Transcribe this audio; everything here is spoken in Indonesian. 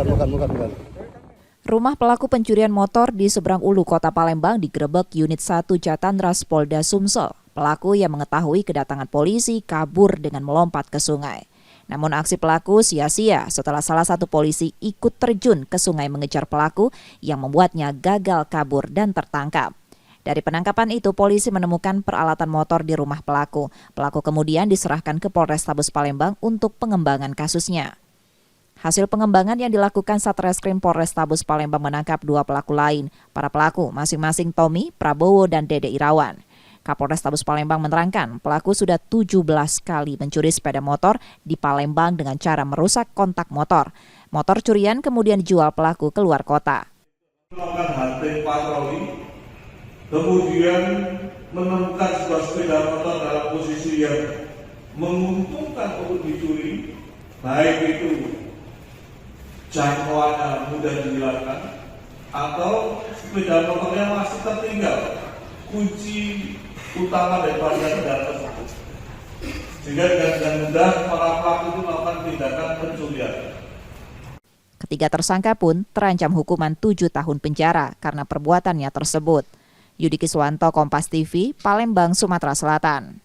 bukan. Rumah pelaku pencurian motor di Seberang Ulu, Kota Palembang digerebek Unit 1 Jatandras Polda Sumsel. Pelaku yang mengetahui kedatangan polisi kabur dengan melompat ke sungai. Namun aksi pelaku sia-sia setelah salah satu polisi ikut terjun ke sungai mengejar pelaku yang membuatnya gagal kabur dan tertangkap. Dari penangkapan itu, polisi menemukan peralatan motor di rumah pelaku. Pelaku kemudian diserahkan ke Polrestabes Palembang untuk pengembangan kasusnya. Hasil pengembangan yang dilakukan Satreskrim Polrestabes Palembang menangkap 2 pelaku lain. Para pelaku masing-masing Tommy, Prabowo, dan Dede Irawan. Kapolrestabes Palembang menerangkan pelaku sudah 17 kali mencuri sepeda motor di Palembang dengan cara merusak kontak motor. Motor curian kemudian dijual pelaku keluar kota. Melakukan hunting patroli, kemudian menemukan sebuah sepeda motor dalam posisi yang menguntungkan untuk dicuri, baik itu jangkauannya mudah dihilangkan atau sepeda motornya masih tertinggal kunci utama daripada kendaraan tersebut, sehingga dengan mudah para pelaku itu melakukan tindakan pencurian. Ketiga tersangka pun terancam hukuman 7 tahun penjara karena perbuatannya tersebut. Yudi Kiswanto, Kompas TV, Palembang, Sumatera Selatan.